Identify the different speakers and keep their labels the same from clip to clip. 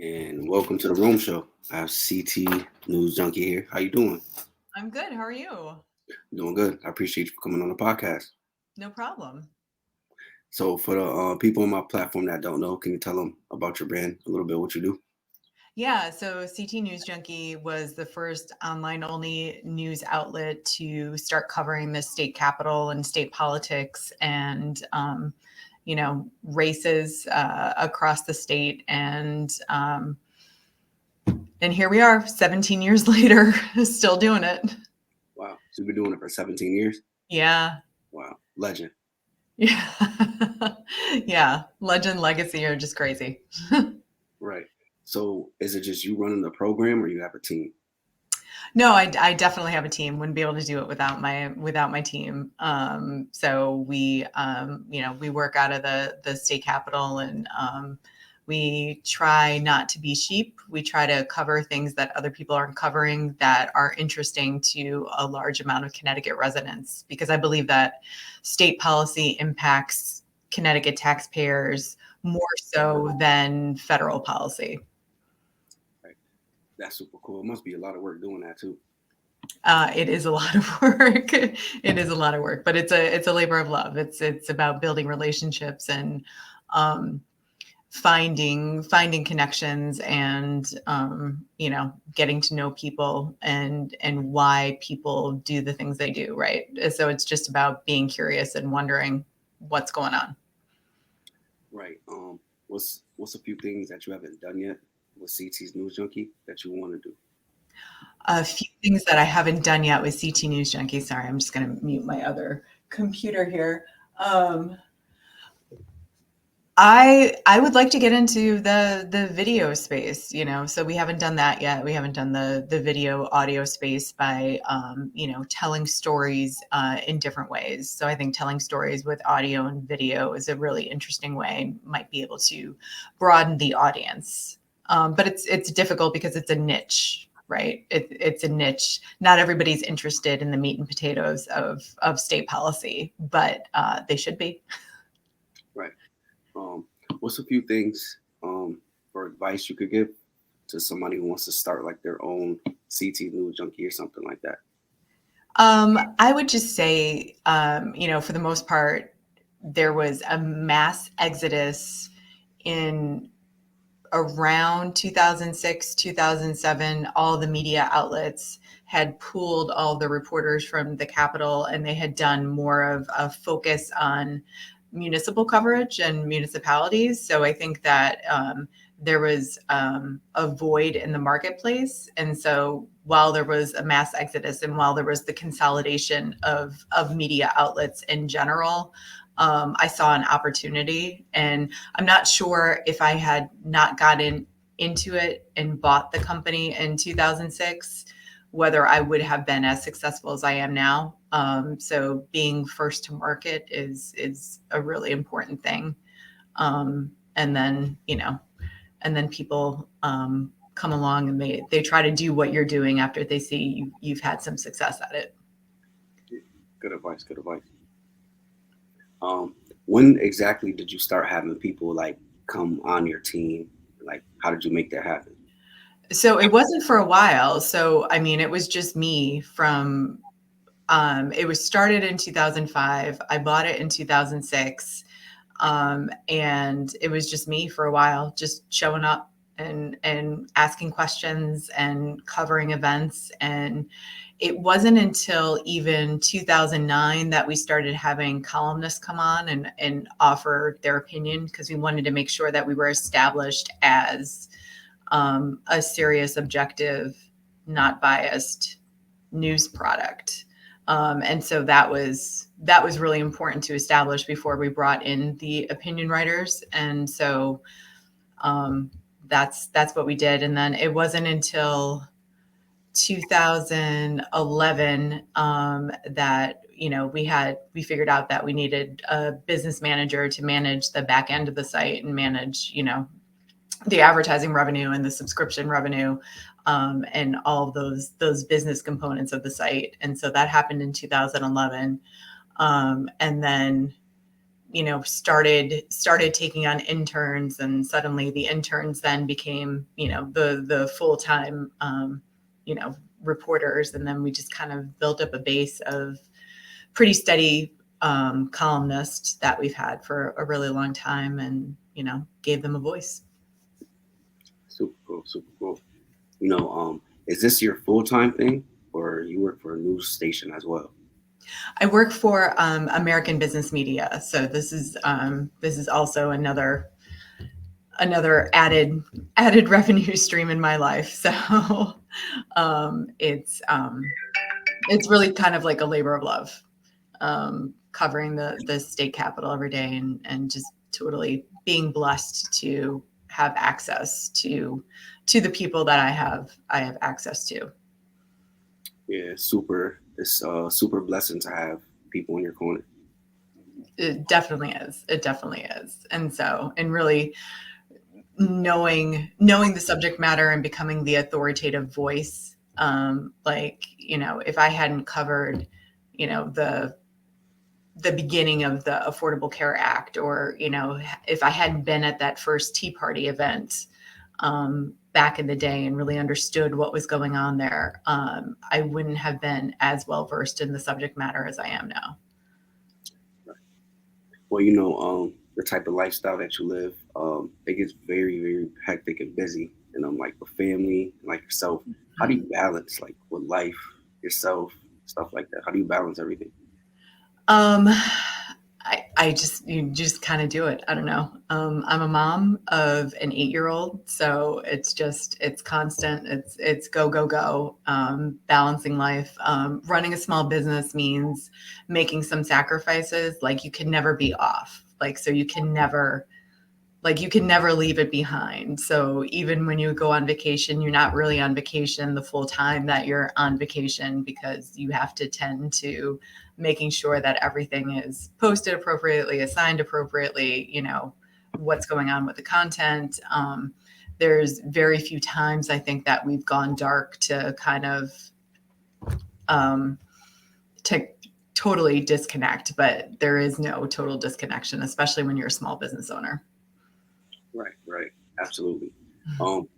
Speaker 1: And welcome to the Room Show. I have CT News Junkie here. How you doing?
Speaker 2: I'm good. How are you?
Speaker 1: Doing good. I appreciate you for coming on the podcast.
Speaker 2: No problem.
Speaker 1: So, for the people on my platform that don't know, can you tell them about your brand, a little bit what you do?
Speaker 2: Yeah, so CT News Junkie was the first online only news outlet to start covering the state capitol and state politics and, races across the state. And here we are 17 years later, still doing it.
Speaker 1: Wow. So, you've been doing it for 17 years?
Speaker 2: Yeah.
Speaker 1: Wow. Legend.
Speaker 2: Yeah. Yeah. Legend, legacy are just crazy.
Speaker 1: Right. So, is it just you running the program or you have a team?
Speaker 2: No, I definitely have a team. Wouldn't be able to do it without my team. So we work out of the state capitol, and we try not to be sheep. We try to cover things that other people aren't covering that are interesting to a large amount of Connecticut residents, because I believe that state policy impacts Connecticut taxpayers more so than federal policy.
Speaker 1: Right. That's super cool. It must be a lot of work doing that too.
Speaker 2: It is a lot of work. It is a lot of work, but it's a labor of love. It's about building relationships and um, finding connections and getting to know people and why people do the things they do. Right. So it's just about being curious and wondering what's going on.
Speaker 1: Right. What's a few things that you haven't done yet with CT's News Junkie that you want to do?
Speaker 2: A few things that I haven't done yet with CT News Junkie. Sorry, I'm just going to mute my other computer here. I would like to get into the video space, so we haven't done that yet. We haven't done the video audio space by telling stories in different ways. So I think telling stories with audio and video is a really interesting way, might be able to broaden the audience. But it's difficult because it's a niche, right? It's a niche. Not everybody's interested in the meat and potatoes of state policy, but they should be.
Speaker 1: Right. Um, what's a few things or advice you could give to somebody who wants to start like their own CT News Junkie or something like that?
Speaker 2: I would just say, for the most part, there was a mass exodus in around 2006, 2007. All the media outlets had pooled all the reporters from the Capitol, and they had done more of a focus on municipal coverage and municipalities. So I think that there was a void in the marketplace. And so while there was a mass exodus and while there was the consolidation of media outlets in general, I saw an opportunity. And I'm not sure if I had not gotten into it and bought the company in 2006, whether I would have been as successful as I am now. So being first to market is a really important thing. And then people come along and they try to do what you're doing after they see you've had some success at it.
Speaker 1: Good advice. Good advice. Um, when exactly did you start having people like come on your team? Like, how did you make that happen?
Speaker 2: So it wasn't for a while. So I mean, it was just me from it was started in 2005. I bought it in 2006. And it was just me for a while, just showing up and asking questions and covering events. And it wasn't until even 2009 that we started having columnists come on and offer their opinion, because we wanted to make sure that we were established as a serious, objective, not biased news product. And so that was really important to establish before we brought in the opinion writers. And so that's what we did. And then it wasn't until 2011 that we figured out that we needed a business manager to manage the back end of the site and manage the advertising revenue and the subscription revenue, and all of those business components of the site. And so that happened in 2011. And then started taking on interns, and suddenly the interns then became, the full-time, reporters. And then we just kind of built up a base of pretty steady columnists that we've had for a really long time, and, gave them a voice.
Speaker 1: Super cool, super cool. Is this your full time thing, or you work for a news station as well?
Speaker 2: I work for American Business Media, so this is also another added revenue stream in my life. So um, it's um, it's really kind of like a labor of love, covering the state capitol every day, and just totally being blessed to have access to the people that I have access to.
Speaker 1: Yeah, super. It's super blessing to have people in your corner.
Speaker 2: It definitely is. It definitely is. And really knowing the subject matter and becoming the authoritative voice. Like, if I hadn't covered, the beginning of the Affordable Care Act, or, if I hadn't been at that first Tea Party event back in the day and really understood what was going on there, I wouldn't have been as well versed in the subject matter as I am now.
Speaker 1: Well, the type of lifestyle that you live, it gets very, very hectic and busy. And I'm like with family, like yourself. How do you balance like with life, yourself, stuff like that? How do you balance everything?
Speaker 2: Um, you just kind of do it. I don't know. I'm a mom of an 8-year-old, so it's constant. It's go, go, go. Balancing life. Running a small business means making some sacrifices. Like, you can never be off. So you can never leave it behind. So even when you go on vacation, you're not really on vacation the full time that you're on vacation, because you have to tend to making sure that everything is posted appropriately, assigned appropriately, what's going on with the content. There's very few times, I think, that we've gone dark to kind of um, to totally disconnect, but there is no total disconnection, especially when you're a small business owner.
Speaker 1: Right, right, absolutely. Um,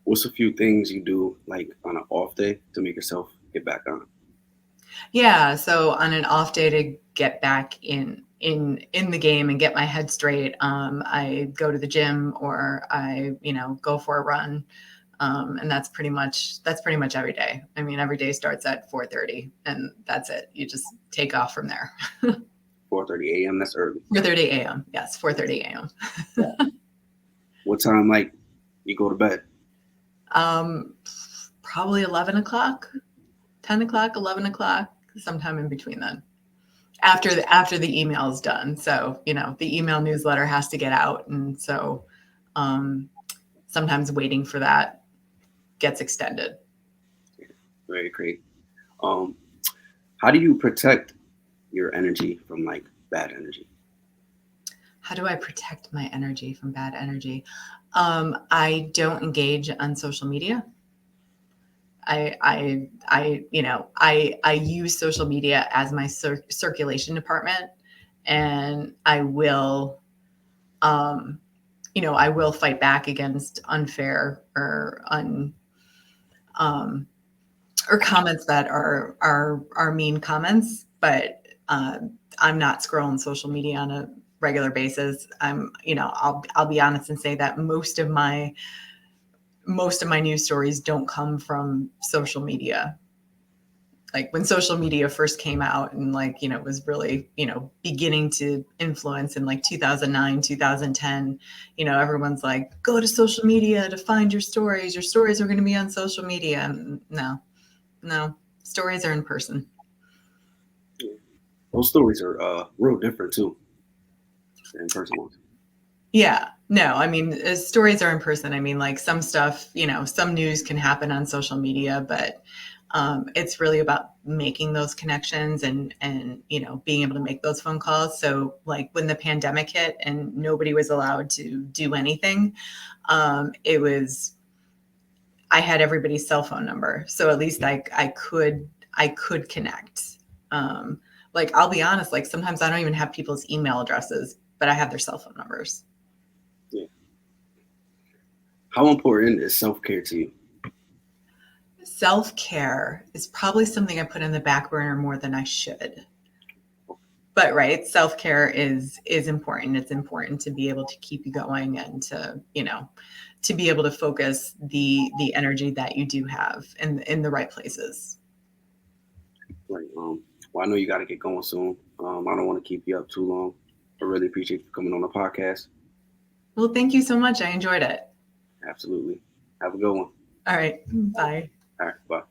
Speaker 1: what's a few things you do like on an off day to make yourself get back on?
Speaker 2: Yeah, so on an off day to get back in the game and get my head straight, I go to the gym, or I go for a run, and that's pretty much every day. I mean, every day starts at 4:30, and that's it. You just take off from there.
Speaker 1: 4:30 a.m. That's early.
Speaker 2: 4:30 a.m. Yes, 4:30 a.m.
Speaker 1: What time like you go to bed?
Speaker 2: Um, Probably 11 o'clock, 10 o'clock, 11 o'clock, sometime in between then. After the email is done. So, the email newsletter has to get out. And so um, sometimes waiting for that gets extended.
Speaker 1: Very great. Um, how do you protect your energy from like bad energy?
Speaker 2: How do I protect my energy from bad energy? I don't engage on social media. I use social media as my circulation department, and um, I will fight back against unfair um, or comments that are mean comments. But I'm not scrolling social media on a regular basis. I'll be honest and say that most of my news stories don't come from social media. Like, when social media first came out, and was really, beginning to influence in like 2009, 2010, everyone's like, go to social media to find your stories are going to be on social media. And no, no, stories are in person.
Speaker 1: Yeah. Those stories are real different too than in person ones.
Speaker 2: Yeah, no, I mean, stories are in person. I mean, like, some stuff, some news can happen on social media, but it's really about making those connections, and being able to make those phone calls. So, like, when the pandemic hit and nobody was allowed to do anything, it was I had everybody's cell phone number, so at least I could connect. Like, I'll be honest, like, sometimes I don't even have people's email addresses, but I have their cell phone numbers.
Speaker 1: Yeah. How important is self-care to you?
Speaker 2: Self-care is probably something I put in the back burner more than I should. But right, self-care is important. It's important to be able to keep you going and to, to be able to focus the energy that you do have in the right places.
Speaker 1: Like, well, I know you got to get going soon. I don't want to keep you up too long. I really appreciate you coming on the podcast.
Speaker 2: Well, thank you so much. I enjoyed it.
Speaker 1: Absolutely. Have a good one.
Speaker 2: All right. Bye.
Speaker 1: All right. Bye.